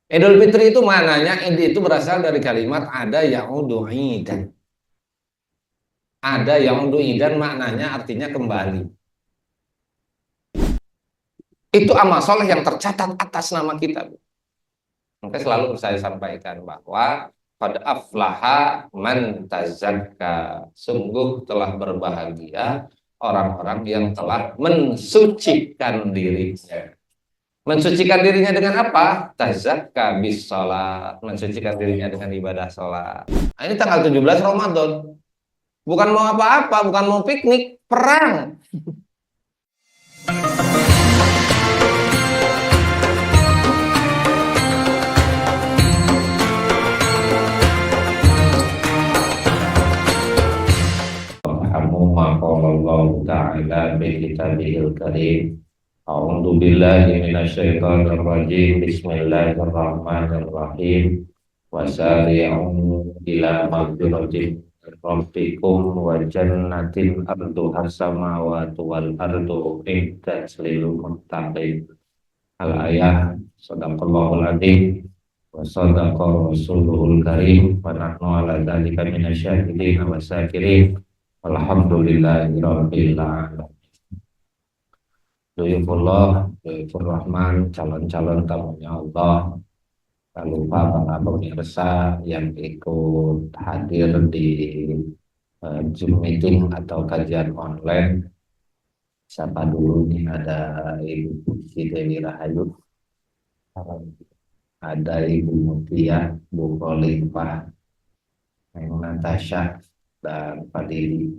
Idul Fitri itu maknanya, itu berasal dari kalimat ada yaudu idan. Ada yaudu idan maknanya artinya kembali. Itu amal soleh yang tercatat atas nama kita. Maka selalu saya sampaikan bahwa pada aflaha man tazakka, sungguh telah berbahagia orang-orang yang telah mensucikan dirinya. Mensucikan dirinya dengan apa? Tazakka bis salat, mensucikan dirinya dengan ibadah salat. Nah, ini tanggal 17 Ramadan. Bukan mau apa-apa, bukan mau piknik, perang. Kamu maqalallahu ta'ala bi kitabihil karim. A'udzu billahi minasyaitonir rajim. Bismillahirrahmanirrahim. Wasari'u ila maghfiratin min rabbikum wa jannatin arduhas samawati wal ardu uiddat lil muttaqin. Al-ayah. Shadaqallahul adzim wa shadaqa rasuluhul karim wa nahnu ala dzalika minasyahidin wa syakirin. Alhamdulillahirabbil alamin. Duyufullah, Duyufur Rahman, calon-calon tamunya Allah. Tak lupa para pemirsa yang ikut hadir di Zoom meeting atau kajian online. Siapa dulu nih? Ada Ibu Dewi Rahayu, ada Ibu Mutia, Bu Kolipah, Neng Natasha, dan Pak Didi,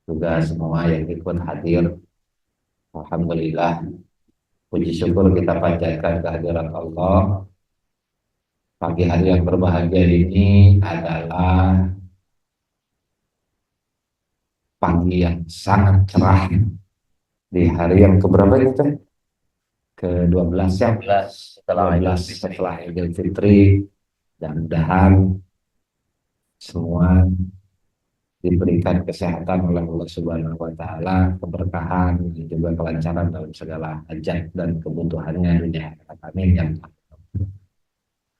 juga semua yang ikut hadir. Alhamdulillah, puji syukur kita panjatkan kehadirat Allah. Pagi hari yang berbahagia ini adalah pagi yang sangat cerah di hari yang keberapa itu? Ke-12 ya? 12 setelah Idul Fitri. Dan mudah-mudahan semua diberikan kesehatan oleh Allah Subhanahu wa taala, keberkahan dan juga kelancaran dalam segala hajat dan kebutuhannya dunia akhirat. Amin ya.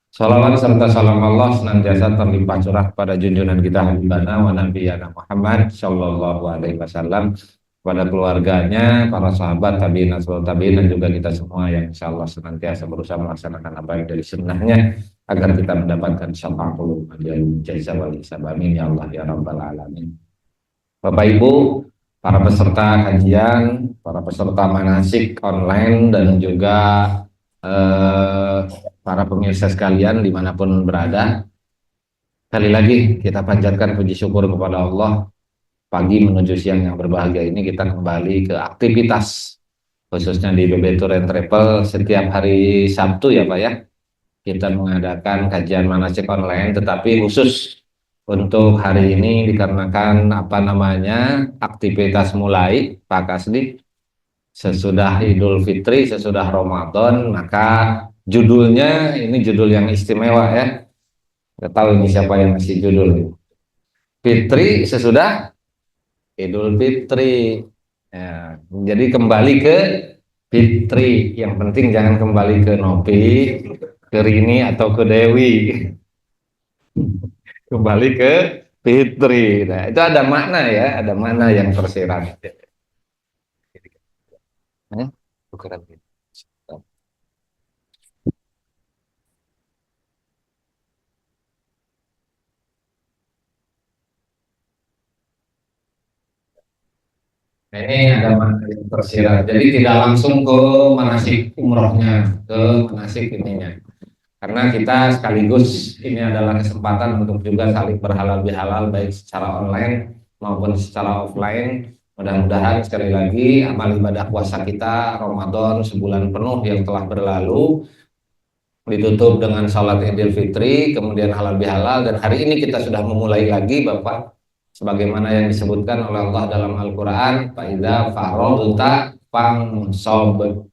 Salawat serta salam Allah senantiasa terlimpah curah pada junjungan kita Habibana wa Nabiyana Muhammad sallallahu alaihi wasallam, pada keluarganya, para sahabat, tabi'in, ashabul tabi'in, dan juga kita semua yang insyaallah senantiasa berusaha melaksanakan apa yang dari sunnahnya agar kita mendapatkan syafa'atul jazza wal hisab. Amin ya Allah ya rabbal alamin. Bapak Ibu, para peserta kajian, para peserta manasik online, dan juga para pemirsa sekalian dimanapun berada, sekali lagi kita panjatkan puji syukur kepada Allah. Pagi menuju siang yang berbahagia ini kita kembali ke aktivitas, khususnya di BB Tour and Travel. Setiap hari Sabtu ya Pak ya, kita mengadakan kajian manasik online, tetapi khusus untuk hari ini dikarenakan aktivitas mulai Pak Kasdi sesudah Idul Fitri, sesudah Ramadan, maka judulnya ini judul yang istimewa ya. Nggak tahu ini siapa yang ngasih judul. Fitri sesudah Idul Fitri. Ya, jadi kembali ke Fitri. Yang penting jangan kembali ke Nopi, ke Rini, atau ke Dewi. Kembali ke Fitri. Nah, itu ada makna ya, ada makna yang tersirat. Bukan. Nah, ini ada makna yang tersirat. Jadi tidak langsung ke manasik umrohnya, ke manasik ininya. Karena kita sekaligus ini adalah kesempatan untuk juga saling berhalal bihalal, baik secara online maupun secara offline. Mudah-mudahan sekali lagi amal ibadah puasa kita Ramadan sebulan penuh yang telah berlalu ditutup dengan salat Idul Fitri, kemudian halal bihalal, dan hari ini kita sudah memulai lagi Bapak, sebagaimana yang disebutkan oleh Allah dalam Al-Qur'an, faidza faradta fansob.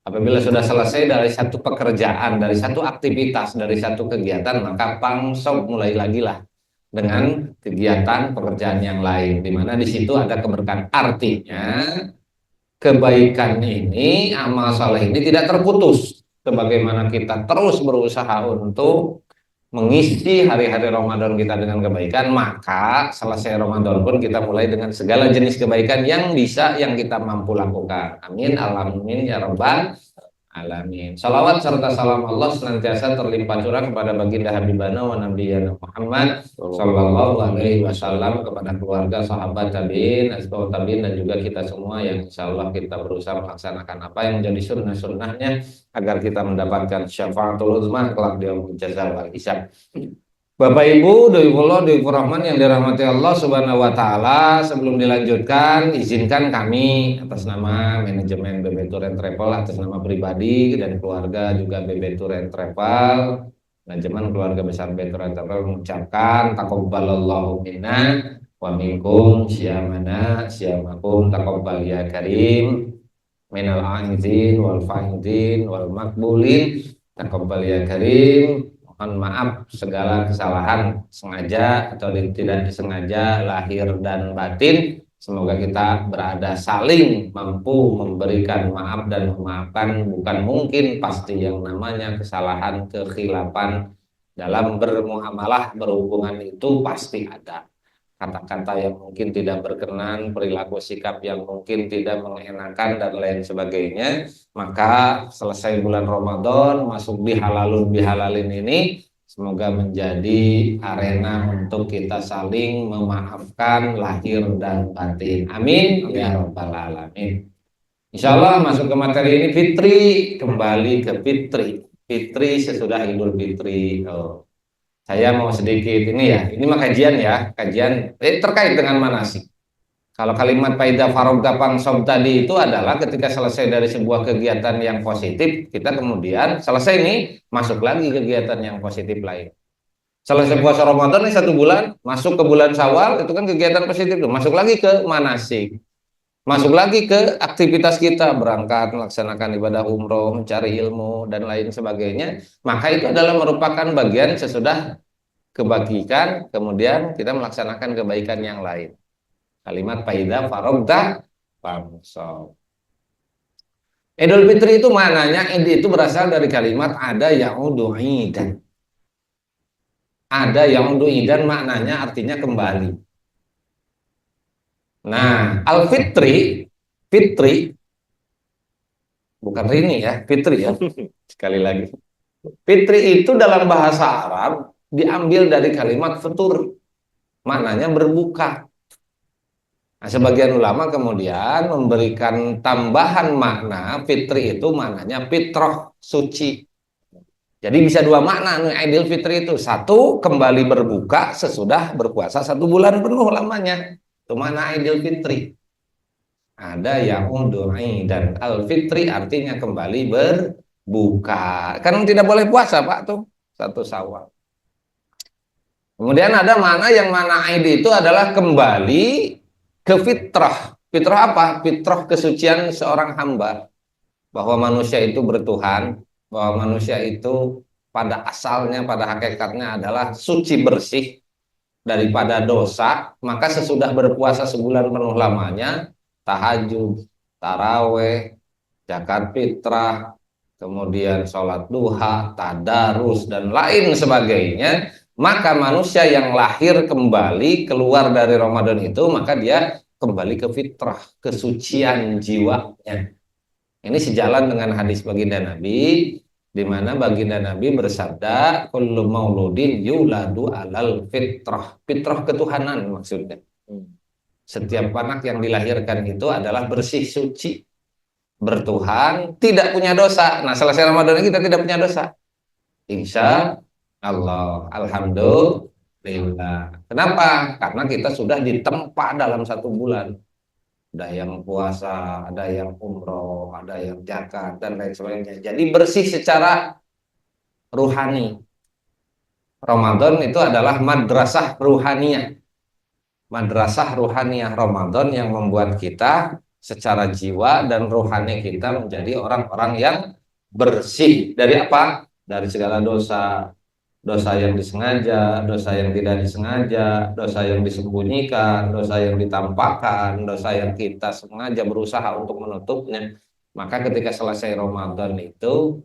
Apabila sudah selesai dari satu pekerjaan, dari satu aktivitas, dari satu kegiatan, maka pangsob, mulai lagi lah dengan kegiatan pekerjaan yang lain, di mana di situ ada keberkahan. Artinya kebaikan ini, amal soleh ini tidak terputus, sebagaimana kita terus berusaha untuk mengisi hari-hari Ramadan kita dengan kebaikan, maka selesai Ramadan pun kita mulai dengan segala jenis kebaikan yang bisa, yang kita mampu lakukan. Amin, alamin, ya rabbal alamin. Salawat serta salam Allah senantiasa terlimpah curah kepada baginda Habibana wa Nabiyana Muhammad Sallallahu Alaihi Wasallam, kepada keluarga, sahabat tabiin, asbab tabiin, dan juga kita semua yang insya Allah kita berusaha melaksanakan apa yang menjadi sunnah-sunnahnya agar kita mendapatkan syafaatul uzma kelak di yaumul jazaa wal hisab. Bapak Ibu, Doifullah, Doifur Rahman yang dirahmati Allah Subhanahu wa Ta'ala, sebelum dilanjutkan, izinkan kami atas nama manajemen BB Tour and Travel, atas nama pribadi dan keluarga juga BB Tour and Travel, manajemen keluarga besar BB Tour and Travel mengucapkan taqabbalallahu minna wa minkum syamakum taqabbal ya karim minal aizin wal faizin wal makbulin taqabbal ya karim. Mohon maaf segala kesalahan sengaja atau tidak disengaja, lahir dan batin. Semoga kita berada saling mampu memberikan maaf dan memaafkan. Bukan mungkin, pasti yang namanya kesalahan, kekhilafan dalam bermuamalah, berhubungan itu pasti ada. Kata-kata yang mungkin tidak berkenan, perilaku sikap yang mungkin tidak mengenakan, dan lain sebagainya. Maka selesai bulan Ramadan, masuk di halalun bihalalin ini, semoga menjadi arena untuk kita saling memaafkan lahir dan batin. Amin ya rabbal alamin. Insya Allah masuk ke materi ini, Fitri, kembali ke Fitri. Fitri sesudah Idul Fitri. Saya mau sedikit ini ya, ini mah kajian ya, kajian terkait dengan manasik. Kalau kalimat Faida Farogha Pangsob tadi itu adalah ketika selesai dari sebuah kegiatan yang positif, kita kemudian selesai nih, masuk lagi kegiatan yang positif lain. Selesai puasa Ramadan nih 1 bulan, masuk ke bulan Syawal, itu kan kegiatan positif tuh, masuk lagi ke manasik. Masuk lagi ke aktivitas kita, berangkat, melaksanakan ibadah umroh, mencari ilmu, dan lain sebagainya. Maka itu adalah merupakan bagian sesudah kebajikan, kemudian kita melaksanakan kebaikan yang lain. Kalimat Faida Farogha Pangsob. Idul Fitri itu maknanya, itu berasal dari kalimat ada ya'udu idan. Ada ya'udu idan maknanya artinya kembali. Nah, Al-Fitri, Fitri, bukan Rini ya, Fitri ya, sekali lagi. Fitri itu dalam bahasa Arab diambil dari kalimat futur, maknanya berbuka. Nah, sebagian ulama kemudian memberikan tambahan makna, Fitri itu maknanya fitrah, suci. Jadi bisa 2 makna Idul Fitri itu. 1, kembali berbuka sesudah berpuasa 1 bulan penuh lamanya. Itu makna Idul Fitri. Ada yang undur'i dan Al-Fitri artinya kembali berbuka. Kan tidak boleh puasa Pak tuh 1 Syawal. Kemudian ada makna yang makna Id itu adalah kembali ke fitrah. Fitrah apa? Fitrah kesucian seorang hamba. Bahwa manusia itu bertuhan, bahwa manusia itu pada asalnya, pada hakikatnya adalah suci bersih daripada dosa. Maka sesudah berpuasa sebulan penuh lamanya, tahajud, taraweh, zakat fitrah, kemudian sholat duha, tadarus, dan lain sebagainya, maka manusia yang lahir kembali keluar dari Ramadan itu, maka dia kembali ke fitrah, kesucian jiwanya. Ini sejalan dengan hadis baginda Nabi, di mana baginda Nabi bersabda, kullu mauludin yuladu alal fitrah. Fitrah ketuhanan maksudnya. Setiap anak yang dilahirkan itu adalah bersih, suci, bertuhan, tidak punya dosa. Nah, selesai Ramadan ini kita tidak punya dosa. Insya Allah, alhamdulillah. Kenapa? Karena kita sudah ditempa dalam 1 bulan. Ada yang puasa, ada yang umroh, ada yang zakat, dan lain sebagainya. Jadi bersih secara ruhani. Ramadan itu adalah madrasah ruhaniyah. Madrasah ruhaniyah Ramadan yang membuat kita secara jiwa dan rohani kita menjadi orang-orang yang bersih dari apa? Dari segala dosa. Dosa yang disengaja, dosa yang tidak disengaja, dosa yang disembunyikan, dosa yang ditampakkan, dosa yang kita sengaja berusaha untuk menutupnya. Maka ketika selesai Ramadan itu,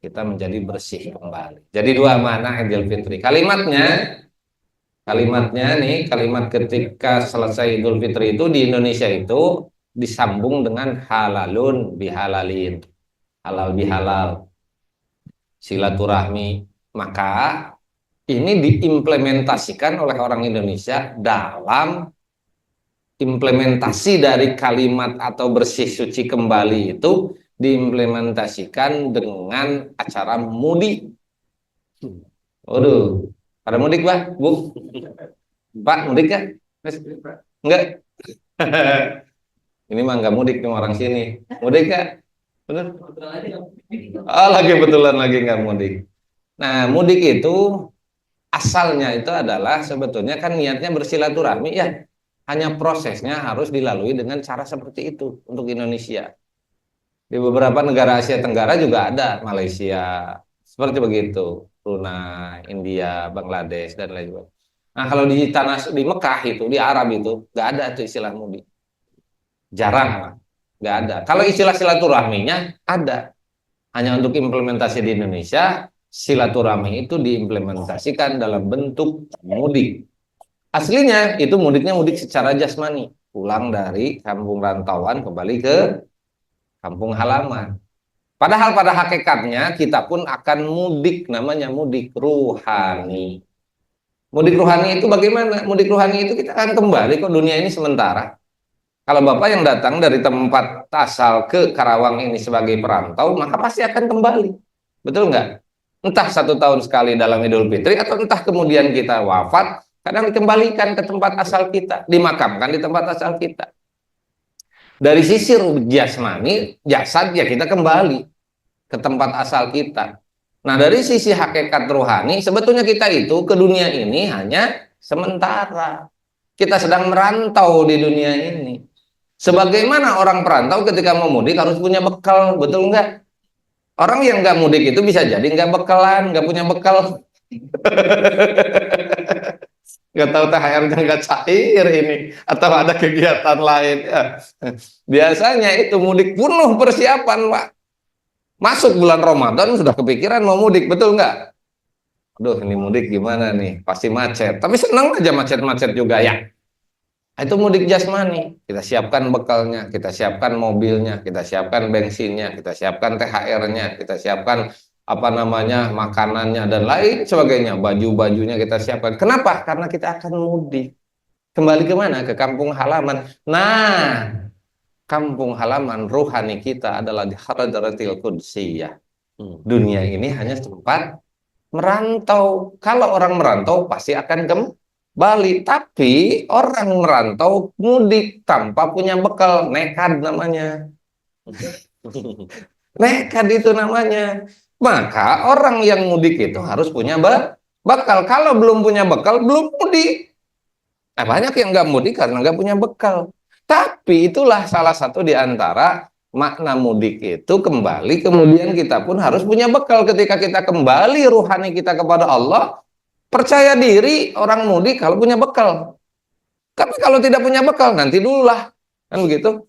kita menjadi bersih kembali. Jadi dua makna Idul Fitri. Kalimatnya nih, kalimat ketika selesai Idul Fitri itu di Indonesia itu disambung dengan halalun bihalalin, halal bihalal, silaturahmi. Maka ini diimplementasikan oleh orang Indonesia dalam implementasi dari kalimat atau bersih suci kembali itu diimplementasikan dengan acara mudik. Waduh, pada mudik Pak, Bu? Pak, mudik kan? Enggak? Ini mah enggak mudik cuma orang sini. Mudik kan? Benar? Oh, lagi betulan lagi enggak mudik. Nah, mudik itu asalnya itu adalah sebetulnya kan niatnya bersilaturahmi ya. Hanya prosesnya harus dilalui dengan cara seperti itu untuk Indonesia. Di beberapa negara Asia Tenggara juga ada, Malaysia, seperti begitu, Brunei, India, Bangladesh dan lain sebagainya. Nah, kalau di Mekah itu, di Arab itu, nggak ada tuh istilah mudik, jarang lah, nggak ada. Kalau istilah silaturahminya ada, hanya untuk implementasi di Indonesia, silaturahmi itu diimplementasikan dalam bentuk mudik. Aslinya itu mudiknya mudik secara jasmani, pulang dari kampung rantauan kembali ke kampung halaman. Padahal pada hakikatnya kita pun akan mudik, namanya mudik ruhani. Mudik ruhani itu bagaimana? Mudik ruhani itu kita akan kembali ke dunia ini sementara. Kalau Bapak yang datang dari tempat asal ke Karawang ini sebagai perantau, maka pasti akan kembali. Betul nggak? Entah 1 tahun sekali dalam Idul Fitri, atau entah kemudian kita wafat, kadang dikembalikan ke tempat asal kita, dimakamkan di tempat asal kita. Dari sisi jasmani, jasad ya kita kembali ke tempat asal kita. Nah, dari sisi hakikat rohani, sebetulnya kita itu ke dunia ini hanya sementara. Kita sedang merantau di dunia ini. Sebagaimana orang perantau ketika mau mudik harus punya bekal, betul nggak? Orang yang nggak mudik itu bisa jadi nggak bekalan, nggak punya bekal. Nggak tahu THR-nya nggak cair ini, atau ada kegiatan lain. Ya. Biasanya itu mudik penuh persiapan, Pak. Masuk bulan Ramadan sudah kepikiran mau mudik, betul nggak? Aduh, ini mudik gimana nih? Pasti macet. Tapi senang aja macet-macet juga ya. Itu mudik jasmani. Kita siapkan bekalnya, kita siapkan mobilnya, kita siapkan bensinnya, kita siapkan THR-nya, kita siapkan apa namanya makanannya dan lain sebagainya. Baju-bajunya kita siapkan. Kenapa? Karena kita akan mudik. Kembali ke mana? Ke kampung halaman. Nah, kampung halaman ruhani kita adalah di Hadratil Qudsiyah. Dunia ini hanya tempat merantau. Kalau orang merantau pasti akan kembali. Tapi orang merantau mudik tanpa punya bekal, nekat namanya. Nekat itu namanya. Maka orang yang mudik itu harus punya bekal. Kalau belum punya bekal, belum mudik. Nah, banyak yang nggak mudik karena nggak punya bekal. Tapi itulah salah satu di antara makna mudik itu kembali, kemudian kita pun harus punya bekal ketika kita kembali ruhani kita kepada Allah. Percaya diri orang mudik kalau punya bekal. Tapi kalau tidak punya bekal, nanti dululah. Kan begitu?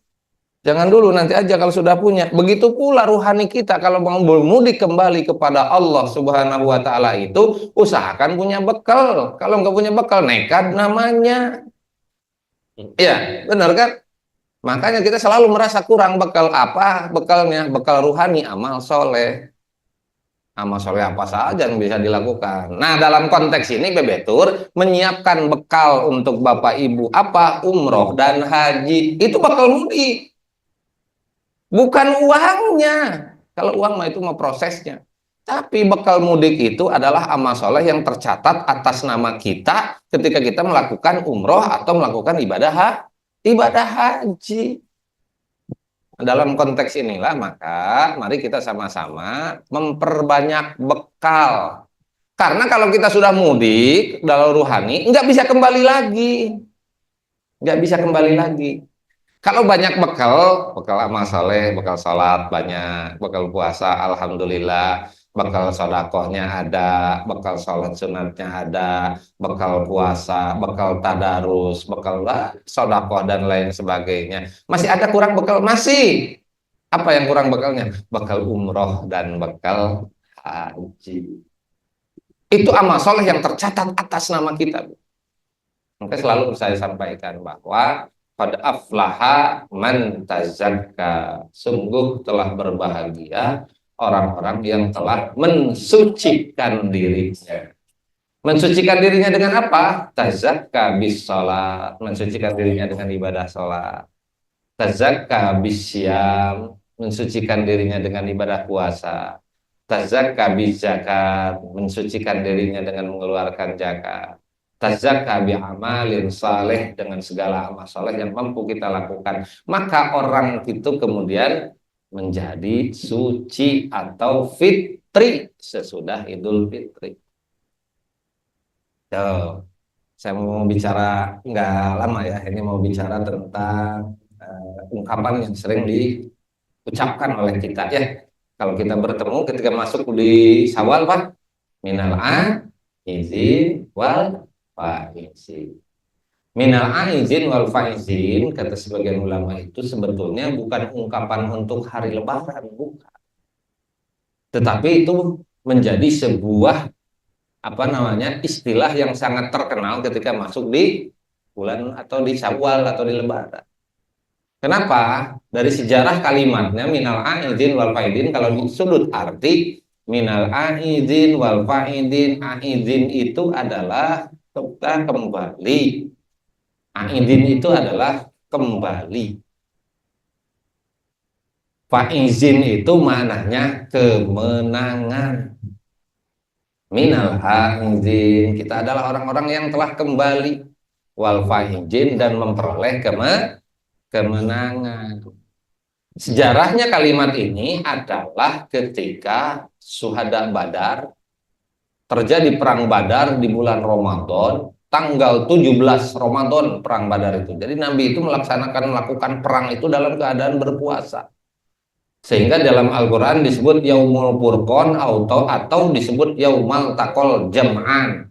Jangan dulu, nanti aja kalau sudah punya. Begitu pula ruhani kita kalau mau bermudik kembali kepada Allah Subhanahu wa Ta'ala itu, usahakan punya bekal. Kalau nggak punya bekal, nekat namanya. Ya, benar kan? Makanya kita selalu merasa kurang bekal. Apa bekalnya? Bekal ruhani, amal soleh. Amal soleh apa saja yang bisa dilakukan. Nah, dalam konteks ini Bebetur menyiapkan bekal untuk Bapak Ibu. Apa? Umroh dan haji. Itu bekal mudik. Bukan uangnya. Kalau uang mah itu mah prosesnya. Tapi bekal mudik itu adalah amal soleh yang tercatat atas nama kita ketika kita melakukan umroh atau melakukan ibadah haji. Dalam konteks inilah maka mari kita sama-sama memperbanyak bekal. Karena kalau kita sudah mudik dalam ruhani, nggak bisa kembali lagi. Nggak bisa kembali lagi. Kalau banyak bekal amal soleh, bekal salat banyak, bekal puasa, alhamdulillah, bekal sodakohnya ada, bekal sholat sunatnya ada, bekal puasa, bekal tadarus, bekal sodakoh dan lain sebagainya. Masih ada kurang bekal? Masih. Apa yang kurang bekalnya? Bekal umroh dan bekal haji. Itu amal soleh yang tercatat atas nama kita. Maka selalu saya sampaikan bahwa pada aflaha man tazakka, sungguh telah berbahagia orang-orang yang telah mensucikan dirinya. Mensucikan dirinya dengan apa? Tazakka bis salat, mensucikan dirinya dengan ibadah salat. Tazakka bis syiyam, mensucikan dirinya dengan ibadah puasa. Tazakka bis zakat, mensucikan dirinya dengan mengeluarkan zakat. Tazakka bi amalin saleh, dengan segala amal saleh yang mampu kita lakukan. Maka orang itu kemudian menjadi suci atau fitri sesudah Idul Fitri. Tuh, saya mau bicara nggak lama ya. Ini mau bicara tentang ungkapan yang sering diucapkan oleh kita ya. Kalau kita bertemu ketika masuk di Syawal, Pak, minal aizin wal faizin. Minal aizin wal faizin, kata sebagian ulama, itu sebetulnya bukan ungkapan untuk hari Lebaran, bukan. Tetapi itu menjadi sebuah istilah yang sangat terkenal ketika masuk di bulan atau di Syawal atau di Lebaran. Kenapa? Dari sejarah kalimatnya minal aizin wal faidin, kalau di sudut arti minal aizin wal faidin, aizin itu adalah kita kembali. Aizin itu adalah kembali. Faizin itu maknanya kemenangan. Minal aizin, kita adalah orang-orang yang telah kembali, wal faizin, dan memperoleh kemenangan. Sejarahnya kalimat ini adalah ketika Syuhada Badar, terjadi perang Badar di bulan Ramadan, tanggal 17 Ramadan perang Badar itu. Jadi Nabi itu melakukan perang itu dalam keadaan berpuasa. Sehingga dalam Al-Quran disebut Yaumul Furqan atau disebut Yaumal Taqal Jam'an.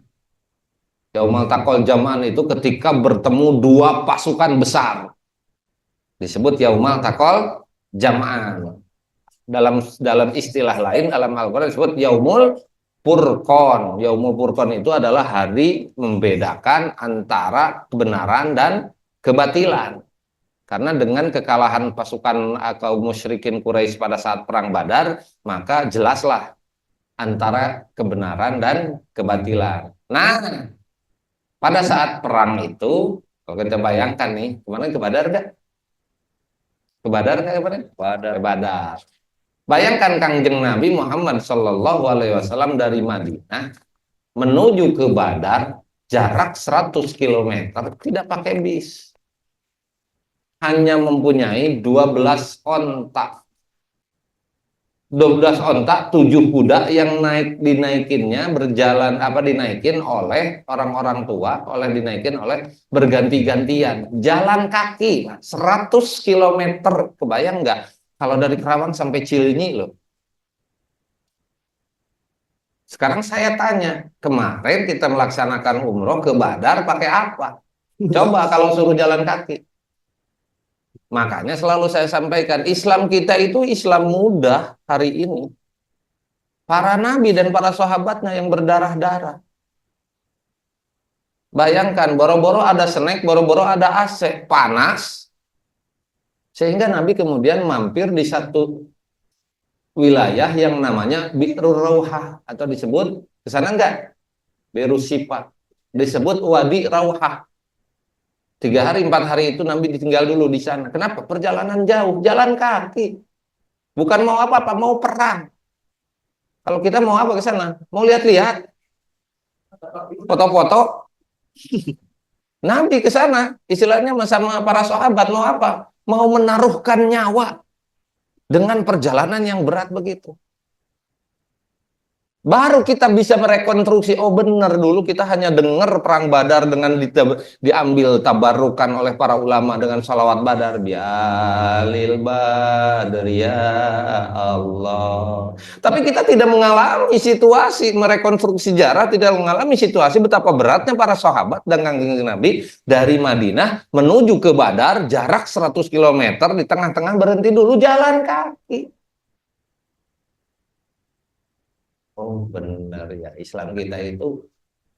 Yaumal Taqal Jam'an itu ketika bertemu dua pasukan besar, disebut Yaumal Taqal Jam'an. Dalam istilah lain dalam Al-Quran disebut Yaumul Furqan. Yaumul Furqan itu adalah hari membedakan antara kebenaran dan kebatilan. Karena dengan kekalahan pasukan kaum musyrikin Quraisy pada saat perang Badar, maka jelaslah antara kebenaran dan kebatilan. Nah, pada saat perang itu, kalau kita bayangkan nih, kemana, ke Badar gak? Ke Badar gak kemarin? Ke Badar. Bayangkan Kangjeng Nabi Muhammad Shallallahu Alaihi Wasallam dari Madinah menuju ke Badar, jarak 100 km, tidak pakai bis. Hanya mempunyai 12 ontak. 12 ontak, 7 kuda yang dinaikin oleh orang-orang tua, dinaikin oleh berganti-gantian. Jalan kaki 100 km. Kebayang nggak? Kalau dari Kerawang sampai Cilinyi loh. Sekarang saya tanya, kemarin kita melaksanakan umroh ke Badar pakai apa? Coba kalau suruh jalan kaki. Makanya selalu saya sampaikan, Islam kita itu Islam mudah hari ini. Para nabi dan para sahabatnya yang berdarah-darah. Bayangkan, boro-boro ada snack, boro-boro ada AC, panas. Sehingga Nabi kemudian mampir di satu wilayah yang namanya Bi'rur Rauhah, atau disebut, ke sana enggak? Bi'rus Sipa. Disebut Wadi Rauhah. 3 hari 4 hari itu Nabi ditinggal dulu di sana. Kenapa? Perjalanan jauh, jalan kaki. Bukan mau apa-apa, mau perang. Kalau kita mau apa ke sana? Mau lihat-lihat, foto-foto. Nabi ke sana, istilahnya sama para sahabat mau apa? Mau menaruhkan nyawa dengan perjalanan yang berat begitu. Baru kita bisa merekonstruksi, oh benar dulu kita hanya dengar perang Badar dengan diambil tabarukan oleh para ulama dengan salawat Badar. Bialil Badr ya Allah. Tapi kita tidak mengalami situasi, merekonstruksi sejarah, tidak mengalami situasi betapa beratnya para sahabat dan Kangjeng Nabi dari Madinah menuju ke Badar, jarak 100 km, di tengah-tengah berhenti dulu jalan kaki. Oh benar ya, Islam kita itu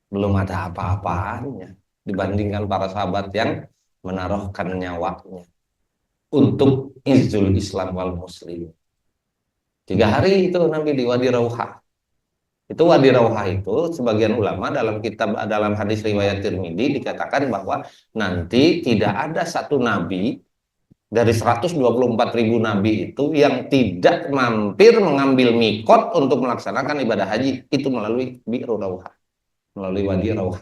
belum ada apa-apaannya dibandingkan para sahabat yang menaruhkan nyawanya untuk izul Islam wal Muslim. 3 hari itu Nabi di Wadi Rauha. Itu Wadi Rauha itu sebagian ulama dalam kitab, dalam hadis riwayat Tirmidzi dikatakan bahwa nanti tidak ada satu nabi dari 124.000 nabi itu yang tidak mampir mengambil mikot untuk melaksanakan ibadah haji itu melalui Bi'ru Rauha, melalui Wadi Rauha,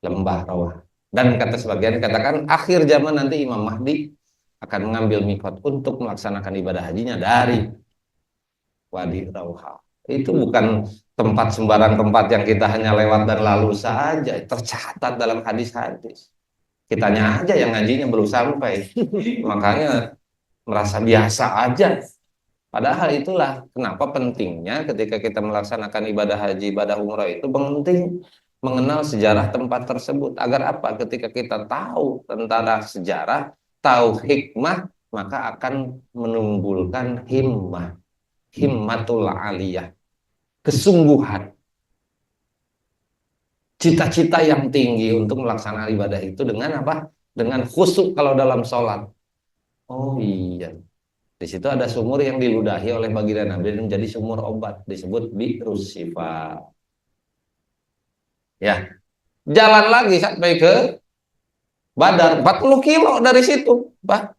lembah Rauha. Dan kata sebagian katakan akhir zaman nanti Imam Mahdi akan mengambil mikot untuk melaksanakan ibadah hajinya dari Wadi Rauha. Itu bukan tempat sembarang tempat yang kita hanya lewat dan lalu saja, tercatat dalam hadis-hadis. Kitanya aja yang ngajinya belum sampai, makanya merasa biasa aja. Padahal itulah kenapa pentingnya ketika kita melaksanakan ibadah haji, ibadah umrah itu penting mengenal sejarah tempat tersebut. Agar apa? Ketika kita tahu tentang sejarah, tahu hikmah, maka akan menumbuhkan himmah, himmatul aliyah, kesungguhan, cita-cita yang tinggi untuk melaksanakan ibadah itu dengan apa? Dengan khusyuk kalau dalam sholat. Oh iya, di situ ada sumur yang diludahi oleh baginda Nabi dan menjadi sumur obat, disebut bi'rus syifa. Ya, jalan lagi sampai ke Badar, 40 kilo dari situ, Pak.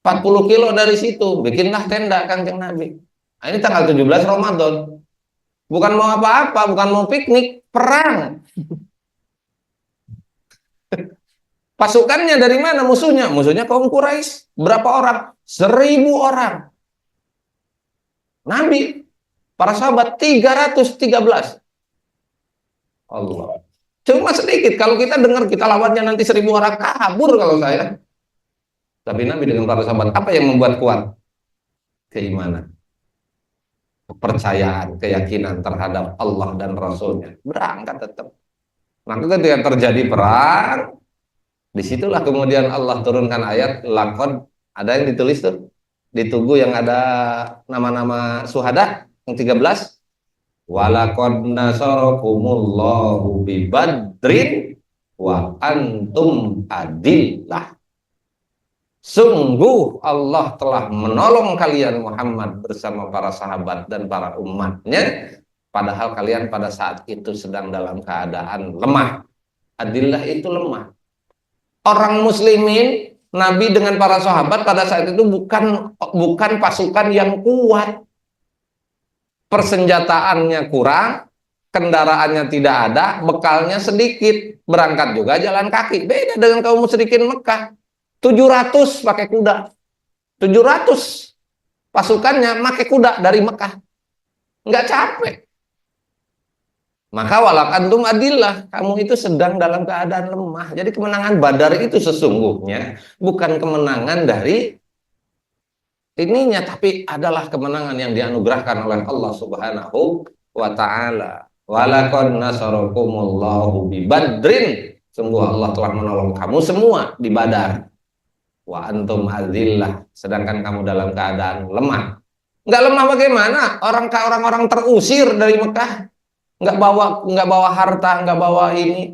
40 kilo dari situ, bikinlah tenda Kanjeng Nabi. Nah, ini tanggal 17 Ramadan. Bukan mau apa-apa, bukan mau piknik, perang. Pasukannya dari mana musuhnya? Musuhnya kaum Quraisy. Berapa orang? 1.000 orang. Nabi, para sahabat 313. Allah. Cuma sedikit. Kalau kita dengar kita lawannya nanti 1.000 orang kabur kalau saya. Tapi Nabi dengan para sahabat apa yang membuat kuat? Keimanan, kepercayaan, keyakinan terhadap Allah dan Rasulnya. Berangkat tetap. Maka ketika terjadi perang, disitulah kemudian Allah turunkan ayat lakon, ada yang ditulis tuh di tugu yang ada nama-nama syuhada yang 13, walakod nasarakumullahu bi badrin wa antum adillah. Sungguh Allah telah menolong kalian Muhammad bersama para sahabat dan para umatnya, padahal kalian pada saat itu sedang dalam keadaan lemah. Adillah itu lemah. Orang muslimin, Nabi dengan para sahabat pada saat itu bukan pasukan yang kuat. Persenjataannya kurang, kendaraannya tidak ada, bekalnya sedikit, berangkat juga jalan kaki. Beda dengan kaum musyrikin Mekah. 700 pakai kuda. 700 pasukannya pakai kuda dari Mekah. Nggak capek. Maka walak antum adillah, kamu itu sedang dalam keadaan lemah. Jadi kemenangan Badar itu sesungguhnya bukan kemenangan dari ininya, tapi adalah kemenangan yang dianugerahkan oleh Allah Subhanahu wa taala. Walaqad nasarakumullahu bi Badrin. Sungguh Allah telah menolong kamu semua di Badar. Wa antum azillah, sedangkan kamu dalam keadaan lemah. Enggak lemah bagaimana? Orang-orang terusir dari Mekah. Nggak bawa harta, nggak bawa ini,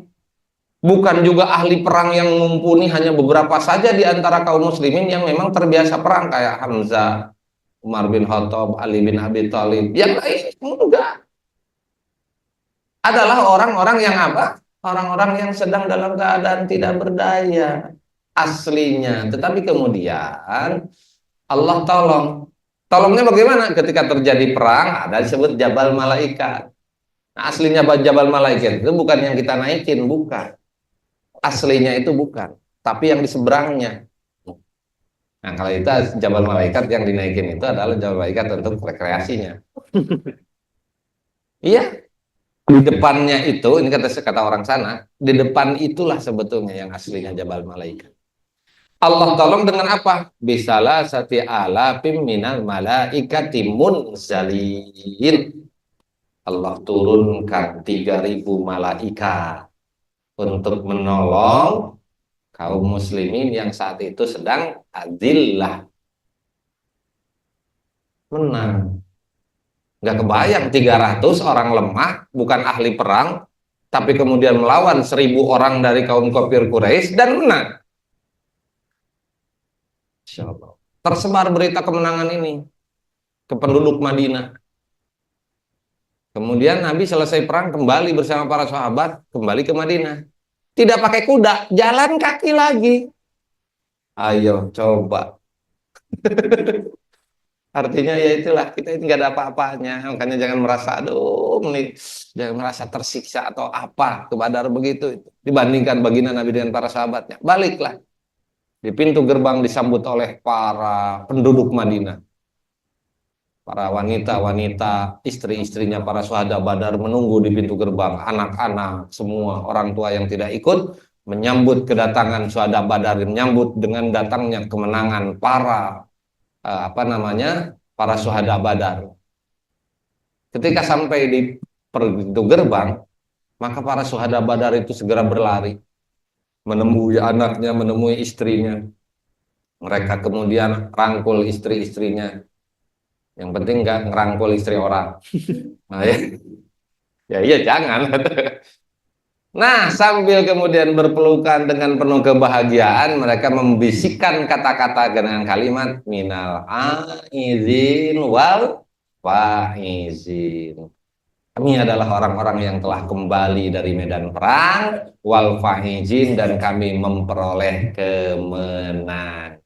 bukan juga ahli perang yang mumpuni, hanya beberapa saja di antara kaum muslimin yang memang terbiasa perang kayak Hamzah, Umar bin Khattab, Ali bin Abi Thalib. Yang lain juga adalah orang-orang yang apa? Orang-orang yang sedang dalam keadaan tidak berdaya aslinya, tetapi kemudian Allah tolong. Tolongnya bagaimana? Ketika terjadi perang ada disebut Jabal Malaikat. Nah, aslinya Jabal Malaikat itu bukan yang kita naikin, bukan. Aslinya itu bukan, tapi yang di seberangnya. Nah, kalau itu Jabal Malaikat yang dinaikin itu adalah Jabal Malaikat untuk rekreasinya. Iya, di depannya itu, ini kata orang sana, di depan itulah sebetulnya yang aslinya Jabal Malaikat. Allah tolong dengan apa? Bisalah sati alafim minal malaikati munzalin. Allah turunkan 3.000 malaikat untuk menolong kaum muslimin yang saat itu sedang adillah, menang. Nggak kebayang 300 orang lemah, bukan ahli perang, tapi kemudian melawan 1.000 orang dari kaum kafir Quraisy dan menang. Insya Allah. Tersebar berita kemenangan ini ke penduduk Madinah. Kemudian Nabi selesai perang kembali bersama para sahabat kembali ke Madinah. Tidak pakai kuda, jalan kaki lagi. Ayo coba. Artinya ya itulah, kita ini nggak ada apa-apanya. Makanya jangan merasa, aduh, nih, jangan merasa tersiksa atau apa ke Badar begitu. Dibandingkan baginda Nabi dengan para sahabatnya. Baliklah. Di pintu gerbang disambut oleh para penduduk Madinah. Para wanita-wanita, istri-istrinya para syuhada Badar menunggu di pintu gerbang. Anak-anak, semua orang tua yang tidak ikut menyambut kedatangan syuhada Badar, menyambut dengan datangnya kemenangan para para syuhada Badar. Ketika sampai di pintu gerbang, maka para syuhada Badar itu segera berlari, menemui anaknya, menemui istrinya. Mereka kemudian rangkul istri-istrinya. Yang penting nggak ngerangkul istri orang. Nah, ya iya jangan. Nah, sambil kemudian berpelukan dengan penuh kebahagiaan, mereka membisikkan kata-kata dengan kalimat minal aizin wal faizin. Kami adalah orang-orang yang telah kembali dari medan perang wal faizin, dan kami memperoleh kemenangan.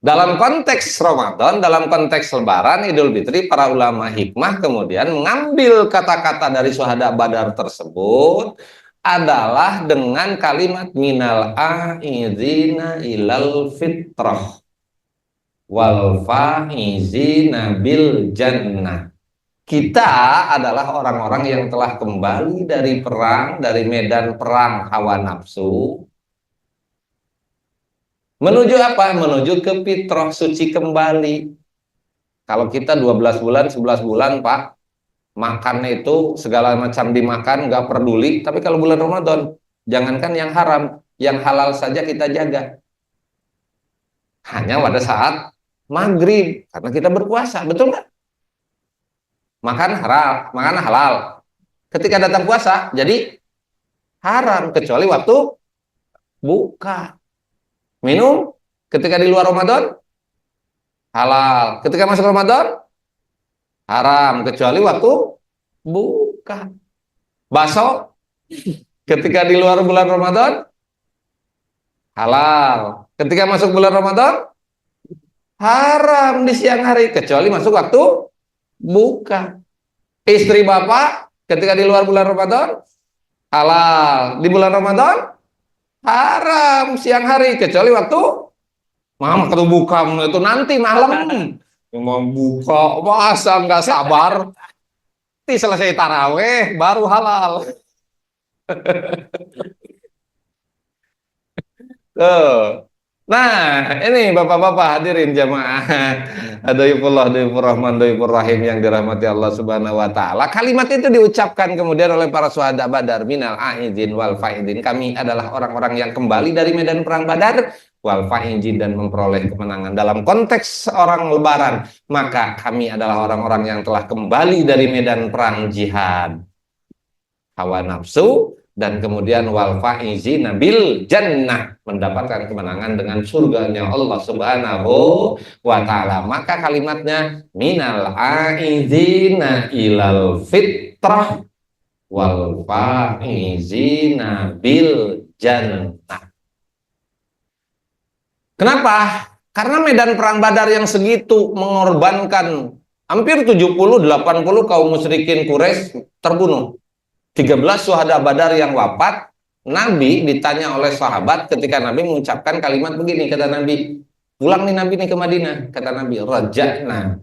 Dalam konteks Ramadan, dalam konteks Lebaran, Idul Fitri, para ulama hikmah kemudian mengambil kata-kata dari syuhada Badar tersebut adalah dengan kalimat minal aizina ilal fitrah wal faizina bil jannah. Kita adalah orang-orang yang telah kembali dari perang, dari medan perang hawa nafsu, menuju apa? Menuju ke fitrah, suci kembali. Kalau kita 12 bulan, 11 bulan, Pak, makan itu segala macam dimakan, nggak peduli. Tapi kalau bulan Ramadan, jangankan yang haram, yang halal saja kita jaga. Hanya pada saat maghrib, karena kita berpuasa, betul nggak? Makan haram, makan halal. Ketika datang puasa, jadi haram, kecuali waktu buka. Minum ketika di luar Ramadan halal, ketika masuk Ramadan haram, kecuali waktu buka. Bakso ketika di luar bulan Ramadan halal, ketika masuk bulan Ramadan haram di siang hari, kecuali masuk waktu buka. Istri bapak ketika di luar bulan Ramadan halal, di bulan Ramadan haram siang hari, kecuali waktu mama kalau buka itu nanti malam. Mau buka masa nggak sabar, nanti selesai taraweh baru halal. Tuh. Nah, ini bapak-bapak hadirin jamaah Doifullah, Doifur Rahman, Doifur Rahim yang dirahmati Allah Subhanahu wa Ta'ala. Kalimat itu diucapkan kemudian oleh para syuhada Badar, minal aizin wal faizin. Kami adalah orang-orang yang kembali dari medan perang Badar wal faizin, dan memperoleh kemenangan. Dalam konteks orang Lebaran, maka kami adalah orang-orang yang telah kembali dari medan perang jihad hawa nafsu, dan kemudian wal faizina bil jannah, mendapatkan kemenangan dengan surganya Allah Subhanahu wa Ta'ala. Maka kalimatnya minal aizina ilal fitrah wal faizina bil jannah. Kenapa? Karena medan perang Badar yang segitu mengorbankan hampir 70-80 kaum musyrikin Quraisy terbunuh. 13 syuhada Badar yang wafat. Nabi ditanya oleh sahabat ketika Nabi mengucapkan kalimat begini, kata Nabi, pulang nih Nabi nih ke Madinah, kata Nabi, raja'na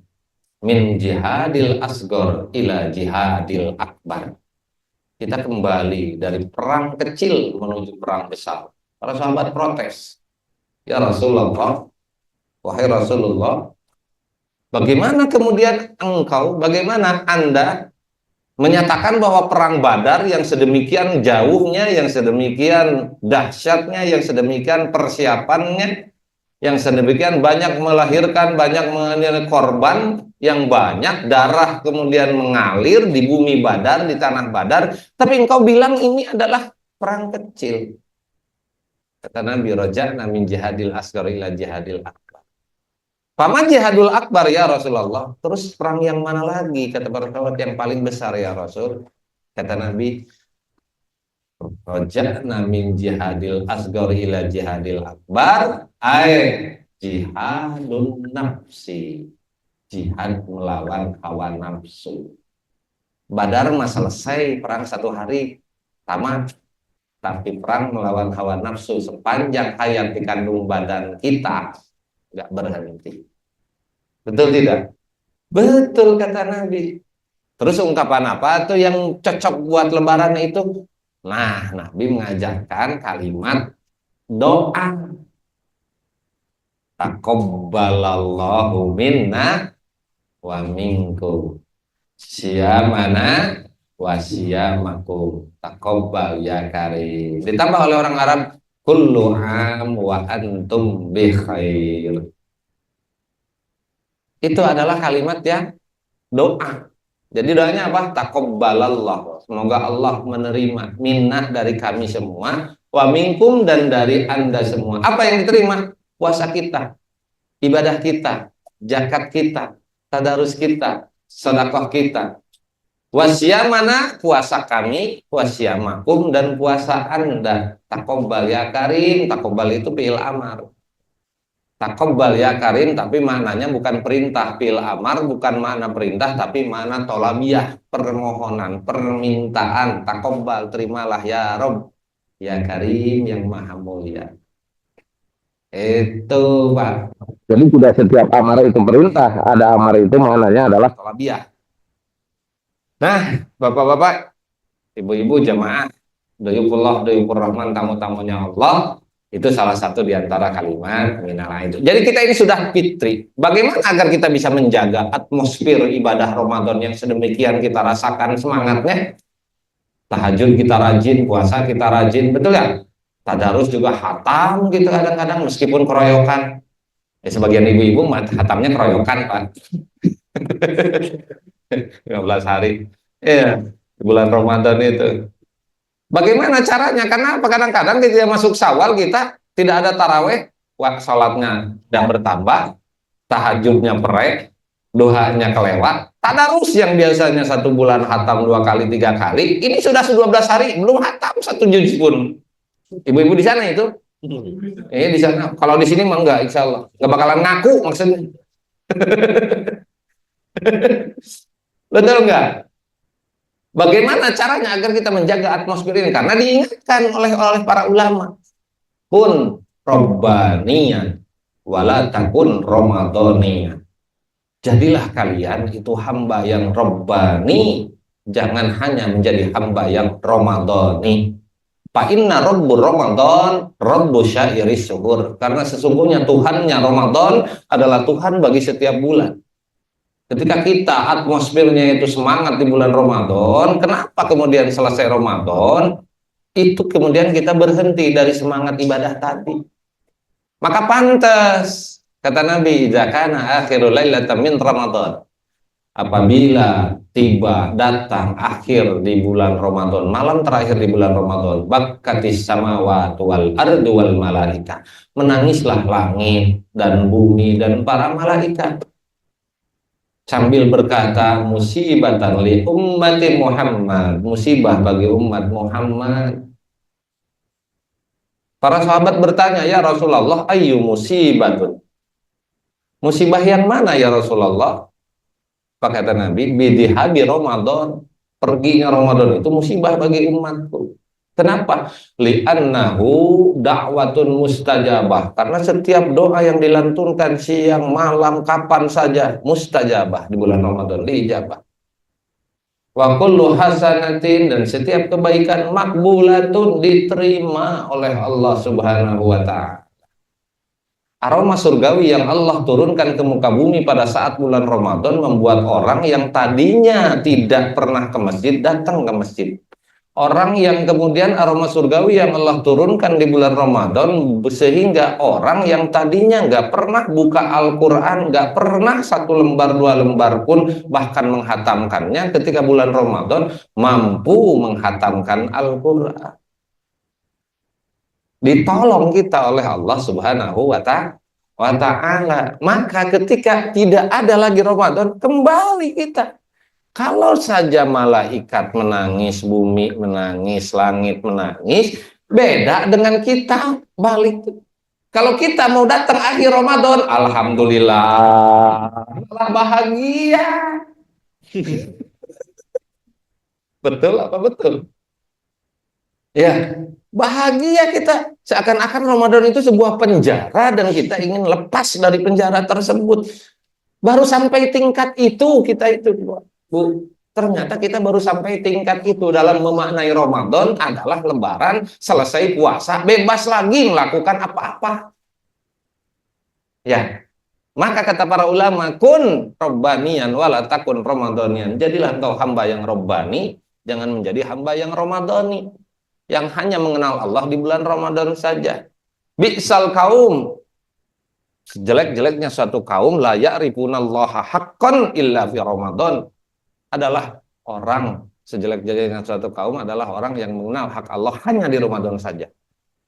min jihadil asgor ila jihadil akbar. Kita kembali dari perang kecil menuju perang besar. Para sahabat protes, ya Rasulullah, wahai Rasulullah, bagaimana kemudian engkau, bagaimana Anda menyatakan bahwa perang Badar yang sedemikian jauhnya, yang sedemikian dahsyatnya, yang sedemikian persiapannya, yang sedemikian banyak melahirkan, banyak mengalami korban yang banyak, darah kemudian mengalir di bumi Badar, di tanah Badar, tapi engkau bilang ini adalah perang kecil. Kata Nabi, raja'na min jihadil asghar ila jihadil akbar. Paman jihadul akbar ya Rasulullah. Terus perang yang mana lagi? Kata para sahabat, yang paling besar ya Rasul. Kata Nabi, raja'na min jihadil asghar ila jihadil akbar, ay jihadun nafsi, jihad melawan hawa nafsu. Badar mah selesai, perang 1 hari tamat. Tapi perang melawan hawa nafsu sepanjang hayat di kandung badan kita nggak berhenti. Betul tidak? Betul kata Nabi. Terus ungkapan apa tuh yang cocok buat lebaran itu? Nah, Nabi mengajarkan kalimat doa. Taqabbalallahu minna wa minkum syiyamana wa syiyamakum taqabbal ya karim. Ditambah oleh orang Arab, kullu am wa antum bi khair. Itu adalah kalimat yang doa. Jadi doanya apa? Taqabbalallah. Semoga Allah menerima minnah dari kami semua, wa minkum dan dari Anda semua. Apa yang diterima? Puasa kita, ibadah kita, zakat kita, tadarus kita, sedekah kita. Wasyamana, puasa kami, wasyamakum dan puasa Anda. Taqabbal ya karim, taqabbal itu fi'il amar. Taqabbal ya karim, tapi maknanya bukan perintah. Fi'il amar bukan makna perintah, tapi makna tolabiyah, permohonan, permintaan. Taqabbal, terimalah ya Rob, ya Karim yang maha mulia. Itu Pak. Jadi tidak setiap amar itu perintah, ada amar itu maknanya adalah Tolabiyah. Nah, bapak-bapak, ibu-ibu jamaah, doyukullah, doyukur rahman, tamu-tamunya Allah, itu salah satu di antara kalimat minallah itu. Jadi kita ini sudah fitri. Bagaimana agar kita bisa menjaga atmosfer ibadah Ramadan yang sedemikian kita rasakan semangatnya? Tahajud kita rajin, puasa kita rajin, betul ya? Tadarus juga hatam gitu kadang-kadang meskipun keroyokan. Sebagian ibu-ibu hatamnya keroyokan Pak. 15 hari. Iya, bulan Ramadan itu. Bagaimana caranya? Karena kadang-kadang ketika masuk Syawal kita tidak ada taraweh, salatnya dan bertambah, tahajudnya perek, duhanya kelewat, tadarus yang biasanya 1 bulan hatam 2 kali 3 kali, ini sudah 12 hari belum hatam 1 juz pun. Ibu-ibu di sana itu? Di sana. Kalau di sini mah enggak, insya Allah nggak bakalan ngaku maksudnya. Betul enggak? Bagaimana caranya agar kita menjaga atmosfer ini? Karena diingatkan oleh para ulama, kun robbaniyan wala takun ramadhaniyan. Jadilah kalian itu hamba yang robbani, jangan hanya menjadi hamba yang ramadhani. Fa inna rabbur Ramadan rabbu syairis syuhur. Karena sesungguhnya Tuhannya Ramadan adalah Tuhan bagi setiap bulan. Ketika kita atmosfernya itu semangat di bulan Ramadan, kenapa kemudian selesai Ramadan itu kemudian kita berhenti dari semangat ibadah tadi? Maka pantas kata Nabi, zakana akhirul lailatin min Ramadan. Apabila tiba datang akhir di bulan Ramadan, malam terakhir di bulan Ramadan, bakatis samawati wal ardu wal malaika, menangislah langit dan bumi dan para malaikat sambil berkata, musibatan li ummati Muhammad, musibah bagi umat Muhammad. Para sahabat bertanya, ya Rasulullah, ayyu musibatun, musibah yang mana ya Rasulullah? Kata Nabi, bidihabi Ramadan, perginya Ramadan itu musibah bagi umatku. Kenapa? Li'annahu da'watun mustajabah. Karena setiap doa yang dilantunkan siang, malam, kapan saja mustajabah di bulan Ramadan, diijabah. Wa kullu hasanatin, dan setiap kebaikan makbulatun, diterima oleh Allah Subhanahu wa ta'ala. Aroma surgawi yang Allah turunkan ke muka bumi pada saat bulan Ramadan membuat orang yang tadinya tidak pernah ke masjid datang ke masjid. Orang yang kemudian aroma surgawi yang Allah turunkan di bulan Ramadan, sehingga orang yang tadinya nggak pernah buka Al-Quran, nggak pernah satu lembar dua lembar pun bahkan menghatamkannya, ketika bulan Ramadan mampu menghatamkan Al-Quran. Ditolong kita oleh Allah Subhanahu wa Ta'ala. Maka ketika tidak ada lagi Ramadan, kembali kita. Kalau saja malaikat menangis, bumi menangis, langit menangis, beda dengan kita balik. Kalau kita mau datang akhir Ramadan, alhamdulillah, malah bahagia. Betul apa betul? Ya, bahagia kita. Seakan-akan Ramadan itu sebuah penjara dan kita ingin lepas dari penjara tersebut. Baru sampai tingkat itu kita itu, Bu. Ternyata kita baru sampai tingkat itu dalam memaknai Ramadan adalah lebaran, selesai puasa, bebas lagi melakukan apa-apa. Ya, maka kata para ulama, kun robbanian wala takun ramadhanian. Jadilah engkau hamba yang robbani, jangan menjadi hamba yang ramadhani, yang hanya mengenal Allah di bulan Ramadan saja. Bi'sal kaum, sejelek-jeleknya suatu kaum, la ya'rifunallaha haqqan illa fi Ramadan, adalah orang, sejelek-jeleknya suatu kaum adalah orang yang mengenal hak Allah hanya di Ramadan saja.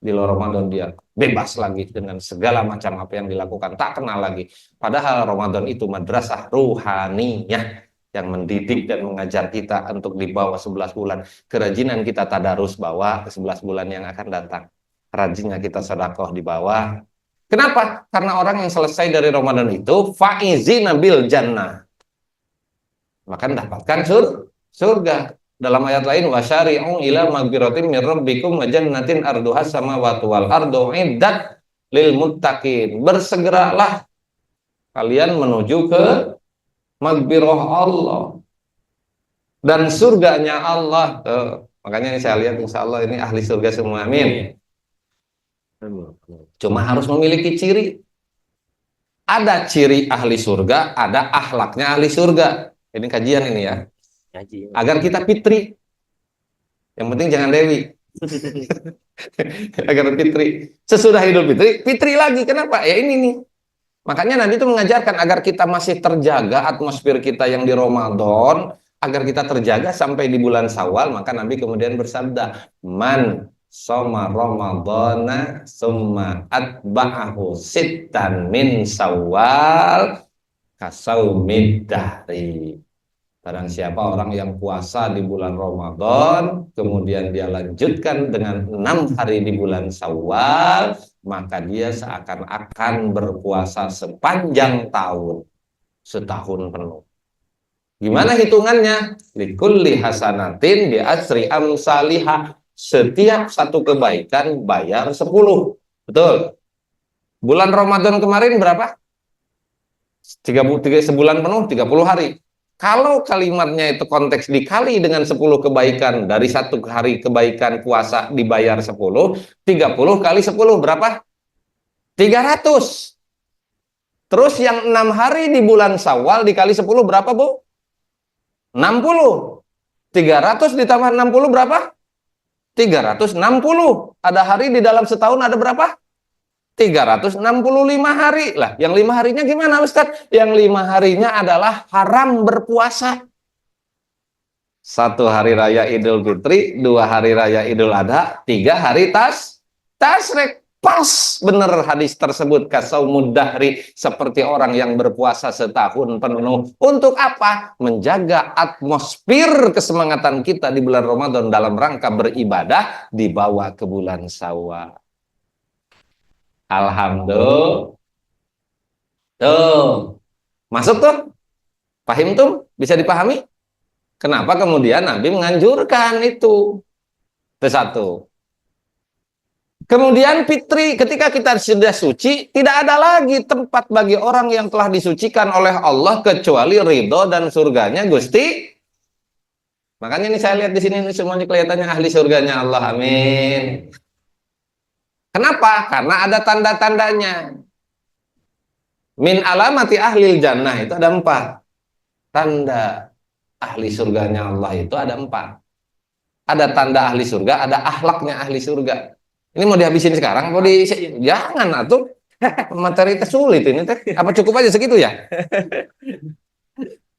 Di luar Ramadan dia bebas lagi dengan segala macam apa yang dilakukan, tak kenal lagi. Padahal Ramadan itu madrasah ruhaniyah yang mendidik dan mengajar kita untuk di bawah 11 bulan. Kerajinan kita tadarus bawa ke 11 bulan yang akan datang. Rajinnya kita sedekah di bawah. Kenapa? Karena orang yang selesai dari Ramadan itu faizina bil jannah, maka mendapatkan surga. Dalam ayat lain, wasyari'u ila magfiratin min rabbikum wa jannatin arduha samawati wal ardu iddat lil muttaqin. Bersegeralah kalian menuju ke magfirah Allah dan surganya Allah. Makanya saya lihat insya Allah ini ahli surga semua, amin. Cuma harus memiliki ciri. Ada ciri ahli surga, ada akhlaknya ahli surga. Ini kajian ini ya. Agar kita fitri. Yang penting jangan Dewi. Agar fitri. Sesudah Idul Fitri, fitri lagi. Kenapa? Ya ini nih. Makanya Nabi itu mengajarkan agar kita masih terjaga atmosfer kita yang di Ramadan, agar kita terjaga sampai di bulan Syawal, maka Nabi kemudian bersabda, "Man shoma Ramadhana summa atba'ahu sittan min Syawal kasaumid dahri." Barang siapa orang yang puasa di bulan Ramadan, kemudian dia lanjutkan dengan 6 hari di bulan Syawal, maka dia seakan-akan berpuasa sepanjang tahun, setahun penuh. Gimana hitungannya? Likulli hasanatin bi asri amsalihah. Setiap satu kebaikan bayar 10. Betul. Bulan Ramadan kemarin berapa? 33 sebulan penuh, 30 hari. Kalau kalimatnya itu konteks dikali dengan 10 kebaikan, dari satu hari kebaikan puasa dibayar 10, 30 kali 10 berapa? 300. Terus yang 6 hari di bulan Syawal dikali 10 berapa, Bu? 60. 300 ditambah 60 berapa? 360. Ada hari di dalam setahun ada berapa? 365 hari. Lah, yang 5 harinya gimana, Ustaz? Yang 5 harinya adalah haram berpuasa. 1 hari raya Idul Fitri, 2 hari raya Idul Adha, 3 hari tasrek. Pas bener hadis tersebut, kasaumud dahri, seperti orang yang berpuasa setahun penuh. Untuk apa? Menjaga atmosfer kesemangatan kita di bulan Ramadan dalam rangka beribadah dibawa ke bulan Syawal. Alhamdulillah. Tuh. Masuk tuh? Paham tuh? Bisa dipahami? Kenapa kemudian Nabi menganjurkan itu? Itu satu. Kemudian fitri, ketika kita sudah suci, tidak ada lagi tempat bagi orang yang telah disucikan oleh Allah kecuali ridho dan surganya Gusti. Makanya ini saya lihat di sini semuanya kelihatannya ahli surganya Allah, amin. Kenapa? Karena ada tanda-tandanya. Min alamati ahlil jannah itu ada 4. Tanda ahli surganya Allah itu ada 4. Ada tanda ahli surga, ada akhlaknya ahli surga. Ini mau dihabisin sekarang, mau di jangan atuh. Materi teh sulit ini teh. Apa cukup aja segitu ya?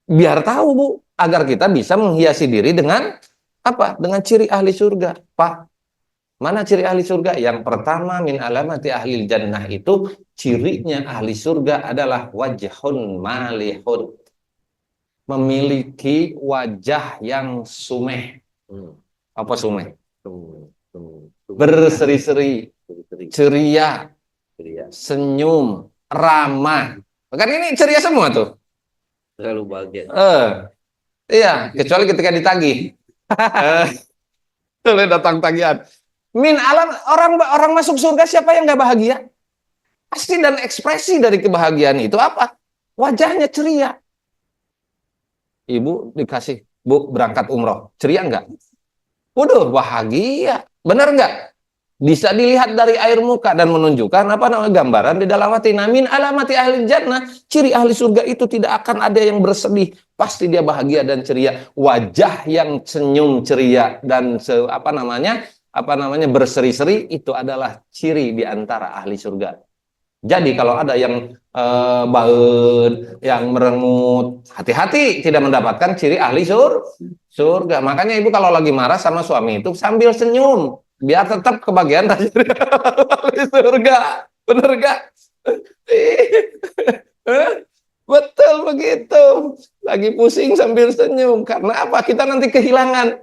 Biar tahu Bu, agar kita bisa menghiasi diri dengan apa? Dengan ciri ahli surga. Pak, mana ciri ahli surga? Yang pertama min alamati ahli jannah itu cirinya ahli surga adalah wajhun malihun. Memiliki wajah yang sumeh. Apa sumeh? Berseri-seri, ceria, senyum, ramah. Kan ini ceria semua tuh. Terlalu bahagia. Iya, kecuali ketika ditagih. Boleh datang tagihan. Min alam orang masuk surga siapa yang nggak bahagia? Pasti dan ekspresi dari kebahagiaan itu apa? Wajahnya ceria. Ibu dikasih, Bu berangkat umroh, ceria nggak? Waduh, bahagia. Benar nggak? Bisa dilihat dari air muka dan menunjukkan apa namanya gambaran di dalam hati. Min alamati ahli jannah, ciri ahli surga itu tidak akan ada yang bersedih, pasti dia bahagia dan ceria. Wajah yang senyum ceria dan apa namanya berseri-seri itu adalah ciri di antara ahli surga. Jadi kalau ada yang baut, yang merengut, hati-hati tidak mendapatkan ciri ahli surga. Makanya ibu kalau lagi marah sama suami itu sambil senyum, biar tetap kebagian dari ahli surga. Bener gak? Betul begitu. Lagi pusing sambil senyum. Karena apa? Kita nanti kehilangan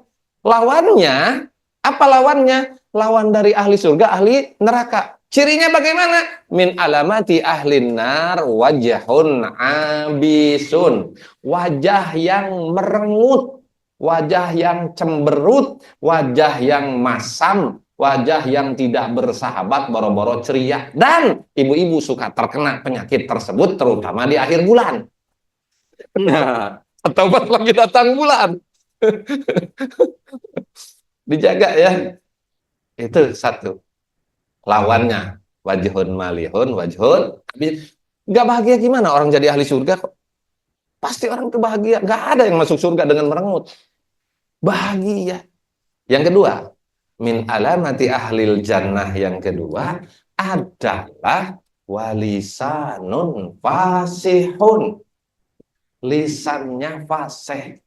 lawannya. Apa lawannya? Lawan dari ahli surga, ahli neraka. Cirinya bagaimana? Min alamati ahlin nar wajahun abisun. Wajah yang merengut, wajah yang cemberut, wajah yang masam, wajah yang tidak bersahabat, boro-boro ceria. Dan ibu-ibu suka terkena penyakit tersebut terutama di akhir bulan. Nah, atau pas lagi datang bulan. Dijaga ya. Itu satu. Lawannya wajhun malihun wajhun nggak bahagia. Gimana orang jadi ahli surga kok? Pasti orang itu bahagia. Nggak ada yang masuk surga dengan merengut, bahagia. Yang kedua, min alamati ahlil jannah, yang kedua adalah walisanun fasihun. Lisannya fasih,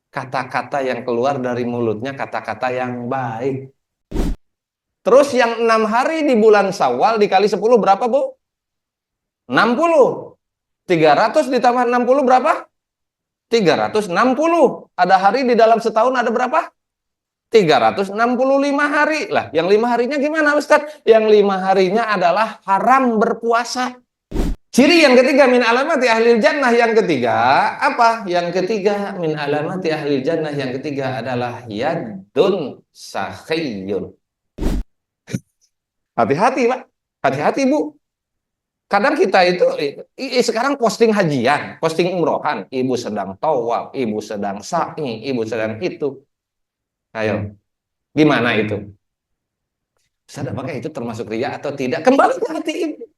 kata-kata yang keluar dari mulutnya kata-kata yang baik. Terus yang 6 hari di bulan Syawal dikali 10 berapa, Bu? 60. 300 ditambah 60 berapa? 360. Ada hari di dalam setahun ada berapa? 365 hari. Lah, yang 5 harinya gimana, Ustaz? Yang 5 harinya adalah haram berpuasa. Ciri yang ketiga min alamati ahlil jannah, yang ketiga apa? Yang ketiga min alamati ahlil jannah, yang ketiga adalah yadun sakhiyun. Hati-hati, Pak. Hati-hati, Bu. Kadang kita itu sekarang posting hajian, posting umrohan, ibu sedang tawaf, ibu sedang sa'i, ibu sedang itu. Ayo, gimana itu? Ustaz, apakah itu termasuk riya atau tidak? Kembali ke hati ibu.